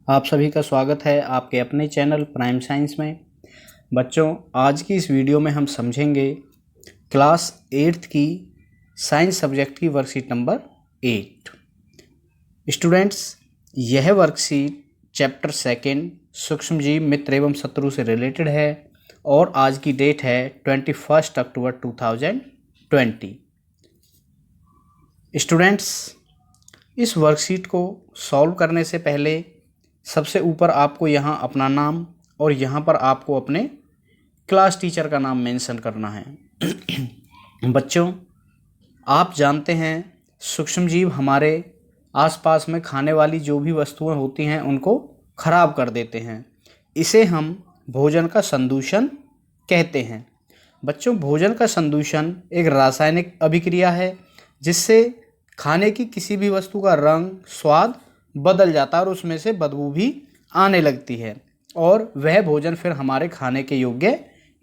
आप सभी का स्वागत है आपके अपने चैनल प्राइम साइंस में। बच्चों, आज की इस वीडियो में हम समझेंगे क्लास 8th की साइंस सब्जेक्ट की वर्कशीट नंबर 8। स्टूडेंट्स, यह वर्कशीट चैप्टर 2 सूक्ष्मजीव मित्र एवं शत्रु से रिलेटेड है और आज की डेट है 21 अक्टूबर 2020। स्टूडेंट्स, इस वर्कशीट को सॉल्व करने से पहले सबसे ऊपर आपको यहाँ अपना नाम और यहाँ पर आपको अपने क्लास टीचर का नाम मेंशन करना है। बच्चों, आप जानते हैं सूक्ष्मजीव हमारे आसपास में खाने वाली जो भी वस्तुएं होती हैं उनको खराब कर देते हैं। इसे हम भोजन का संदूषण कहते हैं। बच्चों, भोजन का संदूषण एक रासायनिक अभिक्रिया है जिससे खाने की किसी भी वस्तु का रंग, स्वाद बदल जाता है और उसमें से बदबू भी आने लगती है और वह भोजन फिर हमारे खाने के योग्य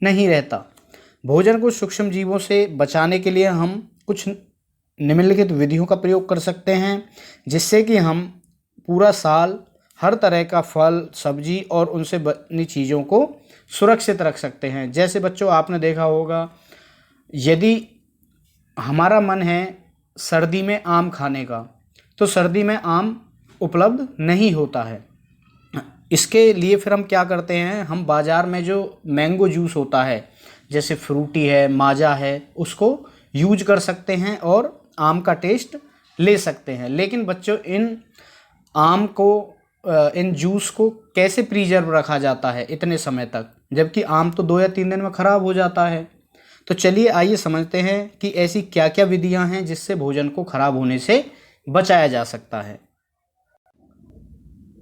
नहीं रहता। भोजन को सूक्ष्म जीवों से बचाने के लिए हम कुछ निम्नलिखित विधियों का प्रयोग कर सकते हैं जिससे कि हम पूरा साल हर तरह का फल, सब्जी और उनसे बनी चीज़ों को सुरक्षित रख सकते हैं। जैसे बच्चों, आपने देखा होगा, यदि हमारा मन है सर्दी में आम खाने का तो सर्दी में आम उपलब्ध नहीं होता है। इसके लिए फिर हम क्या करते हैं, हम बाज़ार में जो मैंगो जूस होता है जैसे फ्रूटी है, माजा है, उसको यूज कर सकते हैं और आम का टेस्ट ले सकते हैं। लेकिन बच्चों, इन जूस को कैसे प्रिजर्व रखा जाता है इतने समय तक, जबकि आम तो 2 या 3 दिन में ख़राब हो जाता है। तो चलिए आइए समझते हैं कि ऐसी क्या क्या विधियां हैं जिससे भोजन को खराब होने से बचाया जा सकता है।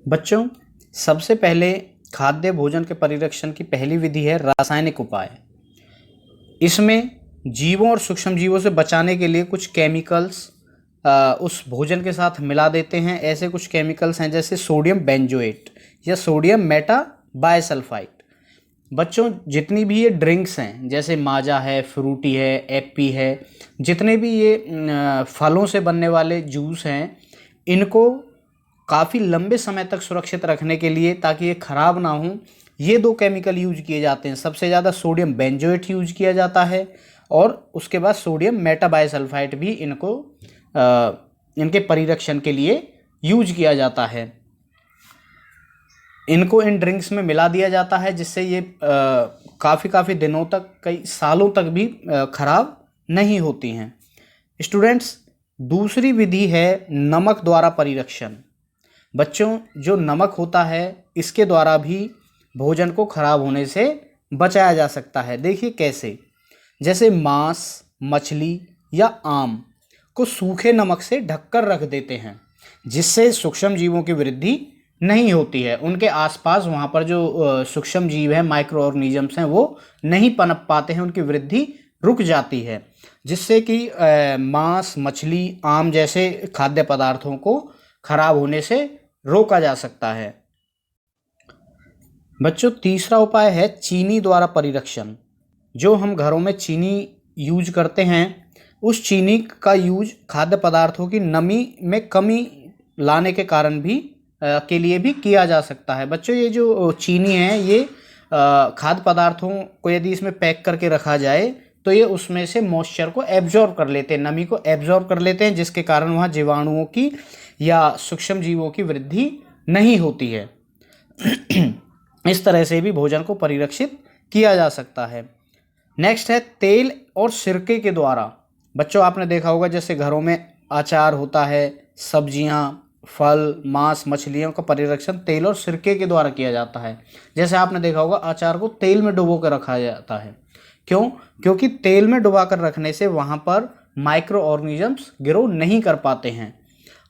बच्चों, सबसे पहले खाद्य भोजन के परिरक्षण की पहली विधि है रासायनिक उपाय। इसमें जीवों और सूक्ष्म जीवों से बचाने के लिए कुछ केमिकल्स उस भोजन के साथ मिला देते हैं। ऐसे कुछ केमिकल्स हैं जैसे सोडियम बेंजोएट या सोडियम मेटा बायसल्फाइड। बच्चों, जितनी भी ये ड्रिंक्स हैं जैसे माजा है, फ्रूटी है, एप्पी है, जितने भी ये फलों से बनने वाले जूस हैं, इनको काफ़ी लंबे समय तक सुरक्षित रखने के लिए, ताकि ये ख़राब ना हो, ये 2 केमिकल यूज किए जाते हैं। सबसे ज़्यादा सोडियम बेंजोएट यूज किया जाता है और उसके बाद सोडियम मेटाबाइसल्फाइड भी इनके परिरक्षण के लिए यूज किया जाता है। इनको इन ड्रिंक्स में मिला दिया जाता है जिससे ये काफ़ी दिनों तक, कई सालों तक भी खराब नहीं होती हैं। स्टूडेंट्स, दूसरी विधि है नमक द्वारा परिरक्षण। बच्चों, जो नमक होता है इसके द्वारा भी भोजन को खराब होने से बचाया जा सकता है। देखिए कैसे, जैसे मांस, मछली या आम को सूखे नमक से ढककर रख देते हैं जिससे सूक्ष्म जीवों की वृद्धि नहीं होती है। उनके आसपास वहाँ पर जो सूक्ष्म जीव हैं, माइक्रो ऑर्गेनिजम्स हैं, वो नहीं पनप पाते हैं, उनकी वृद्धि रुक जाती है, जिससे कि मांस, मछली, आम जैसे खाद्य पदार्थों को खराब होने से रोका जा सकता है। बच्चों, तीसरा उपाय है चीनी द्वारा परिरक्षण। जो हम घरों में चीनी यूज करते हैं, उस चीनी का यूज खाद्य पदार्थों की नमी में कमी लाने के कारण भी के लिए भी किया जा सकता है। बच्चों, ये जो चीनी है, ये खाद्य पदार्थों को यदि इसमें पैक करके रखा जाए तो ये उसमें से मॉइस्चर को एब्जॉर्ब कर लेते हैं, नमी को एब्जॉर्ब कर लेते हैं, जिसके कारण वहाँ जीवाणुओं की या सूक्ष्म जीवों की वृद्धि नहीं होती है। इस तरह से भी भोजन को परिरक्षित किया जा सकता है। नेक्स्ट है तेल और सिरके के द्वारा। बच्चों, आपने देखा होगा जैसे घरों में अचार होता है, सब्जियां, फल, मांस, मछलियों का परिरक्षण तेल और सिरके के द्वारा किया जाता है। जैसे आपने देखा होगा अचार को तेल में डुबो कर रखा जाता है। क्यों? क्योंकि तेल में डुबा कर रखने से वहाँ पर माइक्रो ऑर्गेनिजम्स ग्रो नहीं कर पाते हैं।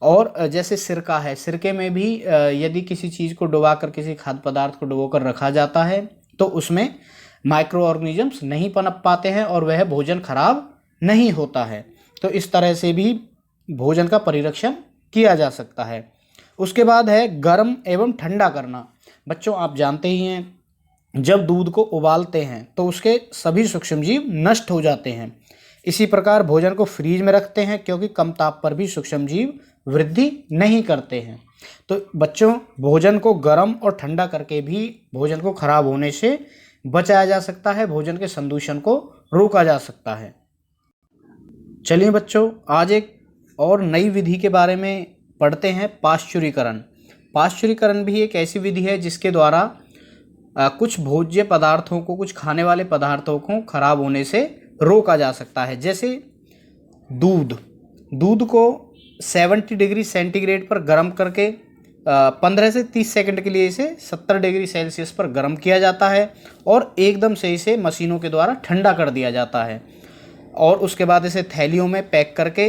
और जैसे सिरका है, सिरके में भी यदि किसी चीज़ को डुबा कर, किसी खाद्य पदार्थ को डुबो कर रखा जाता है तो उसमें माइक्रो ऑर्गेनिजम्स नहीं पनप पाते हैं और वह भोजन खराब नहीं होता है। तो इस तरह से भी भोजन का परिरक्षण किया जा सकता है। उसके बाद है गर्म एवं ठंडा करना। बच्चों, आप जानते ही हैं, जब दूध को उबालते हैं तो उसके सभी सूक्ष्मजीव नष्ट हो जाते हैं। इसी प्रकार भोजन को फ्रीज में रखते हैं क्योंकि कम ताप पर भी सूक्ष्मजीव वृद्धि नहीं करते हैं। तो बच्चों, भोजन को गर्म और ठंडा करके भी भोजन को खराब होने से बचाया जा सकता है, भोजन के संदूषण को रोका जा सकता है। चलिए बच्चों, आज एक और नई विधि के बारे में पढ़ते हैं, पाश्चुरीकरण। पाश्चुरीकरण भी एक ऐसी विधि है जिसके द्वारा कुछ भोज्य पदार्थों को, कुछ खाने वाले पदार्थों को खराब होने से रोका जा सकता है। जैसे दूध को 70 डिग्री सेंटीग्रेड पर गर्म करके 15 से 30 सेकंड के लिए इसे 70 डिग्री सेल्सियस पर गर्म किया जाता है और एकदम से इसे मशीनों के द्वारा ठंडा कर दिया जाता है और उसके बाद इसे थैलियों में पैक करके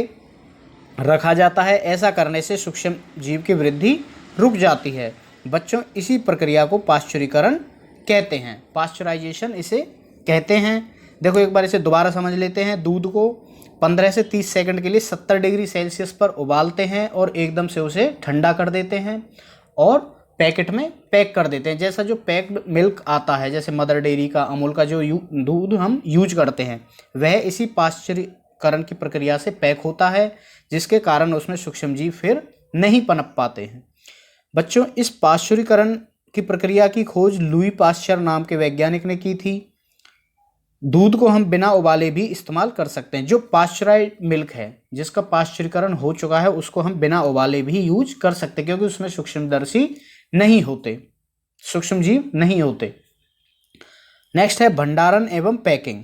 रखा जाता है। ऐसा करने से सूक्ष्म जीव की वृद्धि रुक जाती है। बच्चों, इसी प्रक्रिया को पाश्चुरीकरण कहते हैं, पाश्चराइजेशन इसे कहते हैं। देखो एक बार इसे दोबारा समझ लेते हैं। दूध को 15 से 30 सेकंड के लिए 70 डिग्री सेल्सियस पर उबालते हैं और एकदम से उसे ठंडा कर देते हैं और पैकेट में पैक कर देते हैं। जैसा जो पैक्ड मिल्क आता है, जैसे मदर डेयरी का, अमूल का जो दूध हम यूज करते हैं, वह इसी पाश्चुरीकरण की प्रक्रिया से पैक होता है, जिसके कारण उसमें सूक्ष्मजीव फिर नहीं पनप पाते हैं। बच्चों, इस पाश्चुरीकरण की प्रक्रिया की खोज लुई पाश्चर नाम के वैज्ञानिक ने की थी। दूध को हम बिना उबाले भी इस्तेमाल कर सकते हैं। जो पाश्चराइज्ड मिल्क है, जिसका पाश्चुरीकरण हो चुका है, उसको हम बिना उबाले भी यूज कर सकते हैं, क्योंकि उसमें सूक्ष्मदर्शी नहीं होते, सूक्ष्मजीव नहीं होते। नेक्स्ट है भंडारण एवं पैकिंग।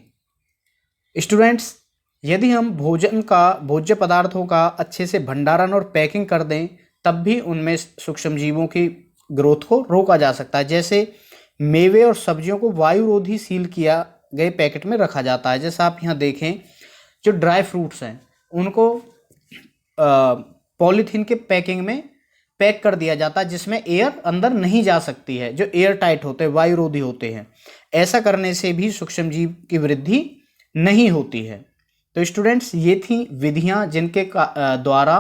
स्टूडेंट्स, यदि हम भोज्य पदार्थों का अच्छे से भंडारण और पैकिंग कर दें, तब भी उनमें सूक्ष्मजीवों की ग्रोथ को रोका जा सकता है। जैसे मेवे और सब्जियों को वायुरोधी सील किया गए पैकेट में रखा जाता है। जैसा आप यहाँ देखें, जो ड्राई फ्रूट्स हैं उनको पॉलीथीन के पैकिंग में पैक कर दिया जाता है, जिसमें एयर अंदर नहीं जा सकती है, जो एयर टाइट होते हैं, वायुरोधी होते हैं। ऐसा करने से भी सूक्ष्मजीव की वृद्धि नहीं होती है। तो स्टूडेंट्स, ये थी विधियां जिनके द्वारा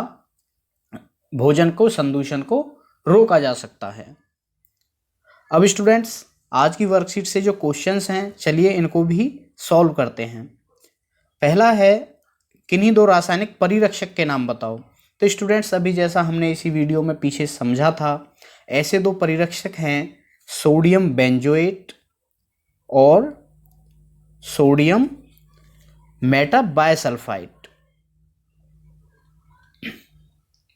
भोजन को, संदूषण को रोका जा सकता है। अब स्टूडेंट्स, आज की वर्कशीट से जो क्वेश्चंस हैं, चलिए इनको भी सॉल्व करते हैं। पहला है, किन्हीं दो रासायनिक परिरक्षक के नाम बताओ। तो स्टूडेंट्स, अभी जैसा हमने इसी वीडियो में पीछे समझा था, ऐसे दो परिरक्षक हैं, सोडियम बेंजोएट और सोडियम मेटाबाइसल्फाइड।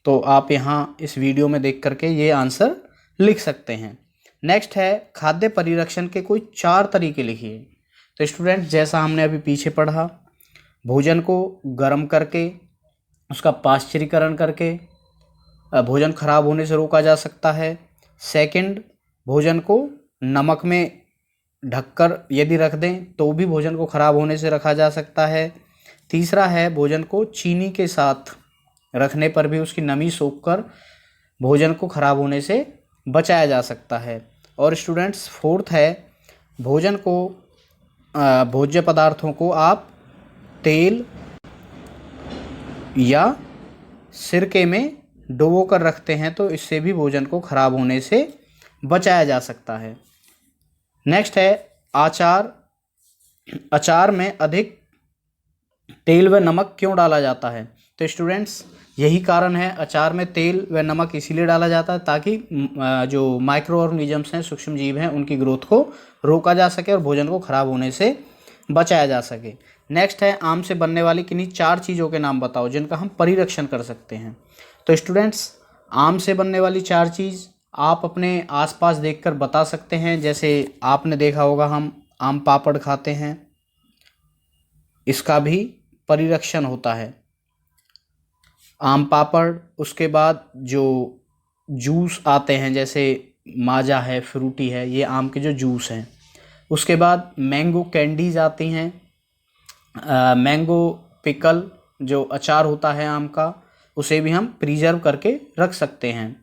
तो आप यहाँ इस वीडियो में देख करके ये आंसर लिख सकते हैं। नेक्स्ट है, खाद्य परिरक्षण के कोई 4 तरीके लिखिए। तो स्टूडेंट, जैसा हमने अभी पीछे पढ़ा, भोजन को गर्म करके, उसका पाश्चुरीकरण करके भोजन खराब होने से रोका जा सकता है। सेकंड, भोजन को नमक में ढककर यदि रख दें तो भी भोजन को खराब होने से रखा जा सकता है। तीसरा है, भोजन को चीनी के साथ रखने पर भी उसकी नमी सोखकर भोजन को खराब होने से बचाया जा सकता है। और स्टूडेंट्स, फोर्थ है, भोजन को, भोज्य पदार्थों को आप तेल या सिरके में डुबो कर रखते हैं, तो इससे भी भोजन को खराब होने से बचाया जा सकता है। नेक्स्ट है, अचार में अधिक तेल व नमक क्यों डाला जाता है। तो स्टूडेंट्स, यही कारण है, अचार में तेल व नमक इसीलिए डाला जाता है ताकि जो माइक्रो ऑर्गेनिजम्स हैं, सूक्ष्म जीव हैं, उनकी ग्रोथ को रोका जा सके और भोजन को खराब होने से बचाया जा सके। नेक्स्ट है, आम से बनने वाली किन्हीं 4 चीज़ों के नाम बताओ जिनका हम परिरक्षण कर सकते हैं। तो स्टूडेंट्स, आम से बनने वाली 4 चीज़ आप अपने आसपास देखकर बता सकते हैं। जैसे आपने देखा होगा, हम आम पापड़ खाते हैं, इसका भी परिरक्षण होता है, आम पापड़। उसके बाद जो जूस आते हैं, जैसे माजा है, फ्रूटी है, ये आम के जो जूस हैं। उसके बाद मैंगो कैंडीज आती हैं, मैंगो पिकल जो अचार होता है आम का, उसे भी हम प्रिजर्व करके रख सकते हैं।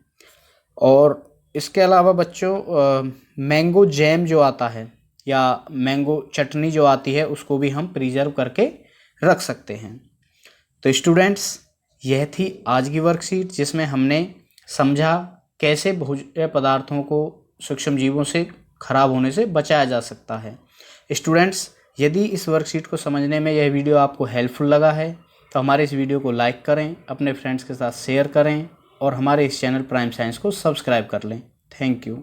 और इसके अलावा बच्चों, मैंगो जैम जो आता है या मैंगो चटनी जो आती है, उसको भी हम प्रिजर्व करके रख सकते हैं। तो स्टूडेंट्स, यह थी आज की वर्कशीट, जिसमें हमने समझा कैसे भोज्य पदार्थों को सूक्ष्मजीवों से खराब होने से बचाया जा सकता है। स्टूडेंट्स, यदि इस वर्कशीट को समझने में यह वीडियो आपको हेल्पफुल लगा है तो हमारे इस वीडियो को लाइक करें, अपने फ्रेंड्स के साथ शेयर करें और हमारे इस चैनल प्राइम साइंस को सब्सक्राइब कर लें। Thank you.